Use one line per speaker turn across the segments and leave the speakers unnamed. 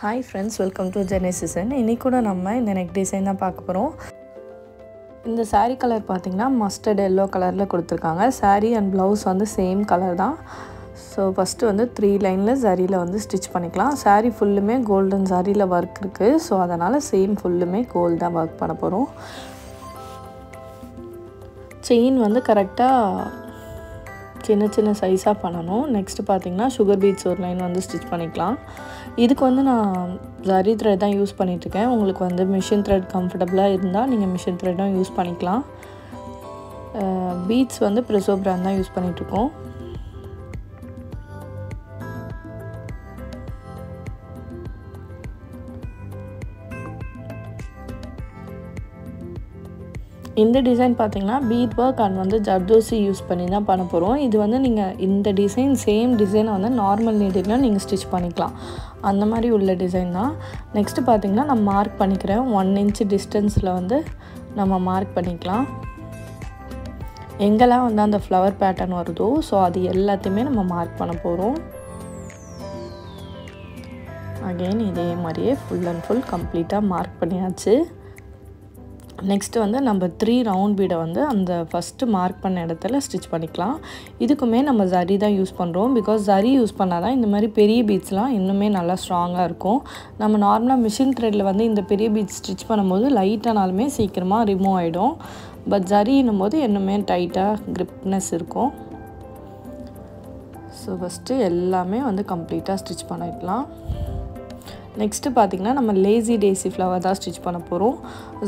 Hi friends, welcome to Genesis. இன்னைக்கு கூட நம்ம இந்த neck design தான் பார்க்க போறோம். இந்த saree கலர் பாத்தீங்கன்னா mustard yellow கலர்ல கொடுத்திருக்காங்க. saree and blouse வந்து சேம் கலர் தான். So first வந்து 3 லைன்ல zariல வந்து ஸ்டிட்ச் பண்ணிக்கலாம். saree ஃபுல்லுமே golden zariல work இருக்கு. So அதனால சேம் ஃபுல்லுமே gold தான் work பண்ண போறோம். செயின் வந்து கரெக்ட்டா சின்ன சின்ன சைஸா பண்ணனும். நெக்ஸ்ட் பாத்தீங்கன்னா sugar beads ஒரு லைன் வந்து ஸ்டிட்ச் பண்ணிக்கலாம். இதுக்கு வந்து நான் zari thread தான் யூஸ் பண்ணிட்டு இருக்கேன். உங்களுக்கு வந்து machine thread கம்ஃபர்ட்டபிளா இருந்தா நீங்க machine thread-ம் யூஸ் பண்ணிக்கலாம். beads வந்து Presso brand தான் யூஸ் பண்ணிட்டு இருக்கோம். இந்த டிசைன் பாத்தீங்கன்னா bead work and வந்து ஜர்தோசி யூஸ் பண்ணி தான் பண்ண போறோம். இது வந்து நீங்க இந்த டிசைன் சேம் டிசைனை வந்து நார்மல் நீடில்ல நீங்க ஸ்டிட்ச் பண்ணிக்கலாம். அந்த மாதிரி உள்ள டிசைன் தான். நெக்ஸ்ட் பாத்தீங்கன்னா நான் மார்க் பண்ணிக்கிறேன். 1 inch டிஸ்டன்ஸ்ல வந்து நம்ம மார்க் பண்ணிக்கலாம். எங்கெல்லாம் வந்து அந்த ஃப்ளவர் பேட்டர்ன் வருதோ சோ அது எல்லாத்தையுமே நம்ம மார்க் பண்ண போறோம். அகைன் இதே மாதிரியே ஃபுல் அண்ட் ஃபுல் கம்ப்ளீட்டா மார்க் பண்ணியாச்சு. நெக்ஸ்ட் வந்து நம்பர் 3 ரவுண்ட் பீட வந்து அந்த ஃபர்ஸ்ட் மார்க் பண்ண இடத்துல ஸ்டிட்ச் பண்ணிக்கலாம். இதுக்குமே நம்ம zari தான் யூஸ் பண்றோம். because zari யூஸ் பண்ணாதான் இந்த மாதிரி பெரிய பீட்ஸ்லாம் இன்னுமே நல்லா ஸ்ட்ராங்கா இருக்கும். நம்ம நார்மலா machine threadல வந்து இந்த பெரிய பீட்ஸ் ஸ்டிட்ச் பண்ணும்போது லைட்டானாலுமே சீக்கிரமா ரிமூவ் ஆயிடும். பட் zari னும்போது இன்னுமே டைட்டா gripness இருக்கும். சோ ஃபர்ஸ்ட் எல்லாமே வந்து கம்ப்ளீட்டா ஸ்டிட்ச் பண்ணிடலாம். நெக்ஸ்ட் பாத்தீங்கன்னா நம்ம lazy daisy flower தான் ஸ்டிட்ச் பண்ண போறோம்.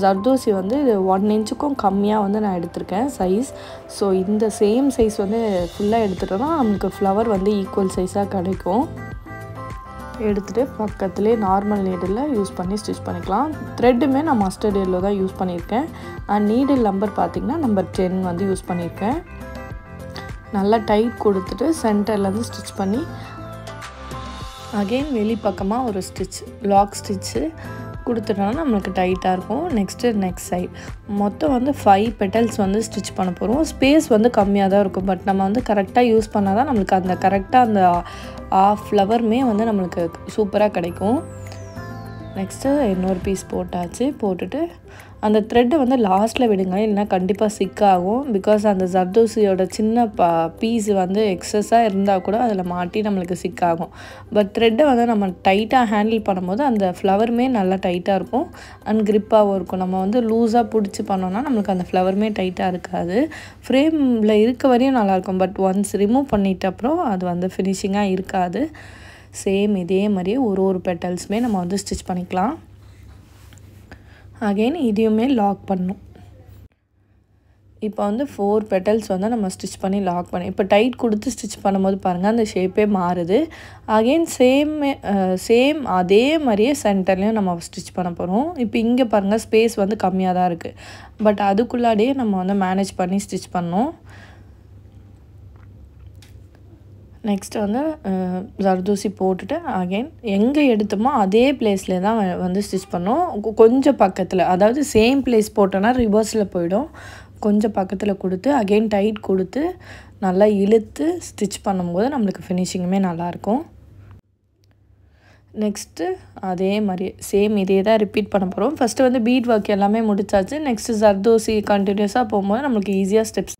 ஜர்தோசி வந்து 1 inchக்கும் கம்மியா வந்து நான் எடுத்துர்க்கேன் சைஸ். சோ இந்த சேம் சைஸ் வந்து ஃபுல்லா எடுத்துட்டோம்னா நமக்கு flower வந்து ஈக்குவல் சைஸா கிடைக்கும். எடுத்துட்டு பக்கத்துலயே நார்மல் நீடில்ல யூஸ் பண்ணி ஸ்டிட்ச் பண்ணிக்கலாம். த்ரெட்மே நான் mustard yellow தான் யூஸ் பண்ணிருக்கேன். நான் நீடில் நம்பர் பாத்தீங்கன்னா நம்பர் 10 வந்து யூஸ் பண்ணிருக்கேன். நல்லா டைட் கொடுத்துட்டு சென்டர்ல இருந்து ஸ்டிட்ச் பண்ணி அகைன் வெளி பக்கமா ஒரு ஸ்டிட்ச் லாக் ஸ்டிட்ச் கொடுத்துட்டோம்னா நமக்கு டைட்டா இருக்கும். நெக்ஸ்ட் neck side மொத்தம் வந்து 5 petals வந்து ஸ்டிட்ச் பண்ண போறோம். ஸ்பேஸ் வந்து கம்மியா தான் இருக்கும். பட் நம்ம வந்து கரெக்ட்டா யூஸ் பண்ணாதான் நமக்கு அந்த கரெக்ட்டா அந்த ஆஃப் ஃப்ளவர்மே வந்து நமக்கு சூப்பரா கிடைக்கும். நெக்ஸ்ட் இன்னொரு பீஸ் போட்டாச்சு. போட்டுட்டு அந்த thread வந்து லாஸ்ட்ல விடுங்க. இல்லனா கண்டிப்பா சிக் ஆகும். because அந்த ஜர்தோசியோட சின்ன பீஸ் வந்து எக்ஸஸா இருந்தா கூட அதுல மாட்டி நமக்கு சிக் ஆகும். பட் thread வந்து நம்ம டைட்டா ஹேண்டில் பண்ணும்போது அந்த ஃப்ளவர்மே நல்லா டைட்டா இருக்கும் and grip-ஆவும் இருக்கும். நம்ம வந்து லூசா புடிச்சு பண்ணோம்னா நமக்கு அந்த ஃப்ளவர்மே டைட்டா இருக்காது. ஃப்ரேம்ல இருக்க வரையும் நல்லா இருக்கும். பட் once ரிமூவ் பண்ணிட்ட அப்புறம் அது வந்து ஃபினிஷிங்கா இருக்காது. சேம் இதே மாதிரியே ஒரு பெட்டல்ஸ்மே நம்ம வந்து ஸ்டிட்ச் பண்ணிக்கலாம். அகைன் இதையுமே லாக் பண்ணனும். இப்போ வந்து 4 petals வந்து நம்ம ஸ்டிட்ச் பண்ணி லாக் பண்ணி இப்போ டைட் கொடுத்து ஸ்டிட்ச் பண்ணும்போது பாருங்க அந்த ஷேப்பே மாறுது. அகைன் சேம் அதே மாதிரியே சென்டர்லயும் நம்ம ஸ்டிட்ச் பண்ண போறோம். இப்போ இங்க பாருங்க ஸ்பேஸ் வந்து கம்மியா தான் இருக்கு. பட் அதுக்குள்ளாடியே நம்ம வந்து மேனேஜ் பண்ணி ஸ்டிட்ச் பண்ணனும். நெக்ஸ்ட் வந்து ஜர்தோசி போட்டுட்டு அகைன் எங்க எடுத்தோமோ அதே பிளேஸ்ல தான் வந்து ஸ்டிட்ச் பண்ணோம். கொஞ்சம் பக்கத்துல அதாவது சேம் பிளேஸ் போட்டனா ரிவர்ஸ்ல போய்டும். கொஞ்சம் பக்கத்துல கொடுத்து அகைன் டைட் கொடுத்து நல்லா இழுத்து ஸ்டிட்ச் பண்ணும்போது நமக்கு ஃபினிஷிங்மே நல்லா இருக்கும். நெக்ஸ்ட் அதே மாதிரி சேம் இதே தான் ரிப்பீட் பண்ண போறோம். ஃபர்ஸ்ட் வந்து bead work எல்லாமே முடிச்சாச்சு. நெக்ஸ்ட் ஜர்தோசி கண்டினியூஸா போகும்போது நமக்கு ஈஸியா ஸ்டெப்ஸ்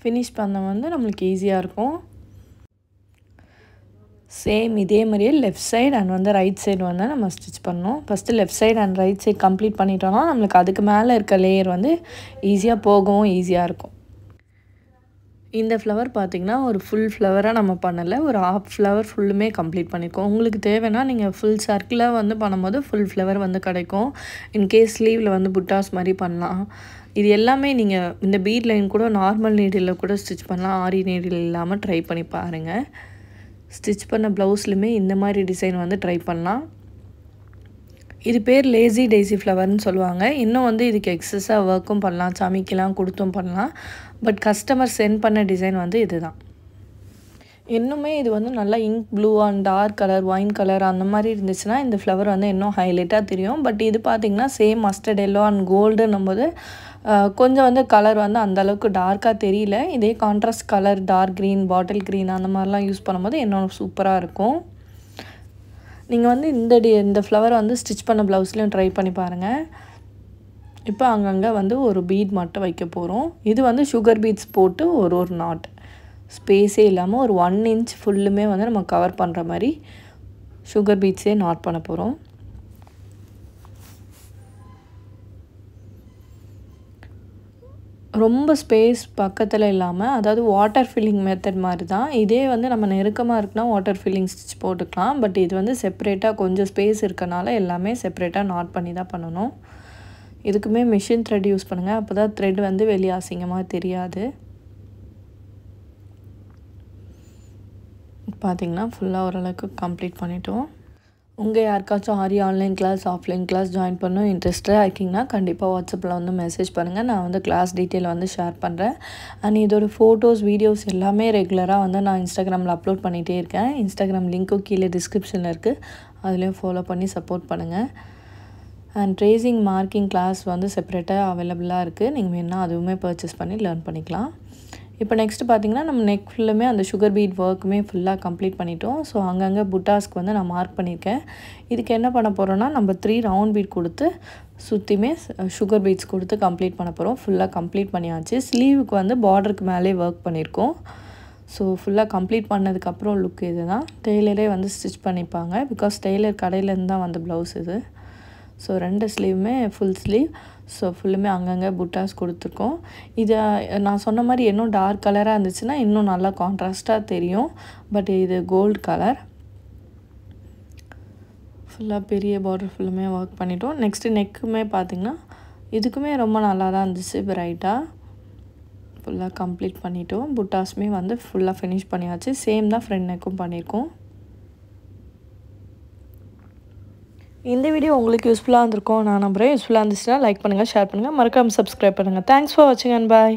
ஃபினிஷ் பண்ண வந்து நமக்கு ஈஸியா இருக்கும். சேம் இதே மாதிரியே லெஃப்ட் சைடு and வந்து ரைட் சைடு வந்து நம்ம ஸ்டிட்ச் பண்ணனும். First left side and right side complete பண்ணிட்டோம்னா நமக்கு அதுக்கு மேல இருக்க லேயர் வந்து ஈஸியா போகவும் ஈஸியா இருக்கும். இந்த ஃப்ளவர் பாத்தீங்கன்னா ஒரு ஃபுல் ஃப்ளவரா நம்ம பண்ணல. ஒரு half ஃப்ளவர் ஃபுல்லுமே கம்ப்ளீட் பண்ணிருக்கோம். உங்களுக்கு தேவைனா நீங்க ஃபுல் சர்க்கிளா வந்து பண்ணும்போது ஃபுல் ஃப்ளவர் வந்து கிடைக்கும். இன் கேஸ் ஸ்லீவ்ல வந்து புட்டாஸ் மாதிரி பண்ணலாம். இது எல்லாமே நீங்க இந்த bead லைன் கூட நார்மல் நீடில்ல கூட ஸ்டிட்ச் பண்ணலாம். ஆரி நீடில் இல்லாம ட்ரை பண்ணி பாருங்க. ஸ்டிட்ச் பண்ண ப்ளவுஸ்லமே இந்த மாதிரி டிசைன் வந்து ட்ரை பண்ணலாம். இது பேர் lazy daisy flower னு சொல்லுவாங்க. இன்னும் வந்து இதுக்கு எக்ஸஸா வர்க்கும் பண்ணலாம். சாமிக்கலாம் கொடுத்தும் பண்ணலாம். பட் கஸ்டமர் சென்ட் பண்ண டிசைன் வந்து இதுதான். இன்னுமே இது வந்து நல்லா ink blue and dark colour wine colour அந்த மாதிரி இருந்துச்சுனா இந்த ஃப்ளவர் வந்து இன்னும் ஹைலைட்டா தெரியும். பட் இது பாத்தீங்கன்னா same mustard yellow and gold னும்போது கொஞ்சம் வந்து கலர் வந்து அந்த அளவுக்கு டார்க்கா தெரியல. இதே கான்ட்ராஸ்ட் கலர் டார்க் green, பாட்டில் green அந்த மாதிரிலாம் யூஸ் பண்ணும்போது இன்னும் சூப்பரா இருக்கும். நீங்கள் வந்து இந்த ஃப்ளவர் வந்து ஸ்டிச் பண்ண ப்ளவுஸ்லேயும் ட்ரை பண்ணி பாருங்கள். இப்போ அங்கங்கே வந்து ஒரு பீட் மட்டும் வைக்க போகிறோம். இது வந்து சுகர் பீட்ஸ் போட்டு ஒரு நாட் ஸ்பேஸே இல்லாமல் ஒரு 1 இன்ச் ஃபுல்லுமே வந்து நம்ம கவர் பண்ணுற மாதிரி சுகர் பீட்ஸே நாட் பண்ண போகிறோம். ரொம்ப ஸ்பேஸ் பக்கத்தில் இல்லாமல், அதாவது வாட்டர் ஃபில்லிங் மெத்தட் மாதிரி தான். இதே வந்து நம்ம நெருக்கமாக இருக்குன்னா வாட்டர் ஃபில்லிங் ஸ்டிச் போட்டுக்கலாம். பட் இது வந்து செப்பரேட்டாக கொஞ்சம் ஸ்பேஸ் இருக்கனால எல்லாமே செப்பரேட்டாக நாட் பண்ணி தான் பண்ணணும். இதுக்குமே மிஷின் த்ரெட் யூஸ் பண்ணுங்கள். அப்போ தான் த்ரெட் வந்து வெளியே அசிங்கமாக தெரியாது. பார்த்திங்கன்னா ஃபுல்லாக ஓரளவுக்கு கம்ப்ளீட் பண்ணிட்டோம். உங்கள் யாருக்காச்சும் aari online class offline class join பண்ணணும் இன்ட்ரெஸ்டாக இருக்கீங்கன்னா கண்டிப்பாக வாட்ஸ்அப்பில் வந்து மெசேஜ் பண்ணுங்கள். நான் வந்து கிளாஸ் டீட்டெயில் வந்து ஷேர் பண்ணுறேன். அண்ட் இதோட ஃபோட்டோஸ் வீடியோஸ் எல்லாமே ரெகுலராக வந்து நான் இன்ஸ்டாகிராமில் அப்லோட் பண்ணிகிட்டே இருக்கேன். இன்ஸ்டாகிராம் லிங்க்கும் கீழே டிஸ்கிரிப்ஷனில் இருக்குது. அதுலேயும் ஃபாலோ பண்ணி சப்போர்ட் பண்ணுங்கள். அண்ட் ட்ரேசிங் மார்க்கிங் கிளாஸ் வந்து செப்பரேட்டாக அவைலபிளாக இருக்குது. நீங்கள் வேணால் அதுவுமே பர்ச்சேஸ் பண்ணி லேர்ன் பண்ணிக்கலாம். இப்போ நெக்ஸ்ட்டு பார்த்திங்கன்னா நம்ம நெக் ஃபுல்லுமே அந்த சுகர் பீட் ஒர்க்குமே ஃபுல்லாக கம்ப்ளீட் பண்ணிட்டோம். ஸோ அங்கங்கே புட்டாஸ்க்கு வந்து நான் மார்க் பண்ணியிருக்கேன். இதுக்கு என்ன பண்ண போகிறோன்னா நம்ம 3 ரவுண்ட் பீட் கொடுத்து சுற்றியுமே சுகர் பீட்ஸ் கொடுத்து கம்ப்ளீட் பண்ண போகிறோம். ஃபுல்லாக கம்ப்ளீட் பண்ணியாச்சு. ஸ்லீவுக்கு வந்து பார்டருக்கு மேலே ஒர்க் பண்ணியிருக்கோம். ஸோ ஃபுல்லாக கம்ப்ளீட் பண்ணதுக்கப்புறம் லுக் இது தான். டெய்லரே வந்து ஸ்டிச் பண்ணிப்பாங்க. பிகாஸ் டெய்லர் கடையிலேருந்து தான் வந்து ப்ளவுஸ் இது. ஸோ 2 ஸ்லீவுமே ஃபுல் ஸ்லீவ். ஸோ ஃபுல்லுமே அங்கங்கே புட்டாஸ் கொடுத்துருக்கோம். இதை நான் சொன்ன மாதிரி இன்னும் டார்க் கலராக இருந்துச்சுன்னா இன்னும் நல்லா கான்ட்ராஸ்ட்டாக தெரியும். பட் இது கோல்டு கலர். ஃபுல்லாக பெரிய பார்டர் ஃபுல்லுமே ஒர்க் பண்ணிட்டோம். நெக்ஸ்ட்டு நெக்குமே பார்த்திங்கன்னா இதுக்குமே ரொம்ப நல்லா தான் இருந்துச்சு. பிரைட்டாக ஃபுல்லாக கம்ப்ளீட் பண்ணிட்டோம். புட்டாஸுமே வந்து ஃபுல்லாக ஃபினிஷ் பண்ணியாச்சு. சேம் தான் ஃப்ரண்ட் நெக்கும் பண்ணியிருக்கோம். இந்த வீடியோ உங்களுக்கு யூஸ்ஃபுல்லாக இருந்திருக்கும் நான் நம்புகிறேன். யூஸ்ஃபுல்லாக இருந்துச்சுன்னா லைக் பண்ணுங்கள், ஷேர் பண்ணுங்கள், மறக்காமல் சப்ஸ்கிரைப் பண்ணுங்கள். தேங்க்ஸ் ஃபார் வாட்சிங் அண்ட் பாய்.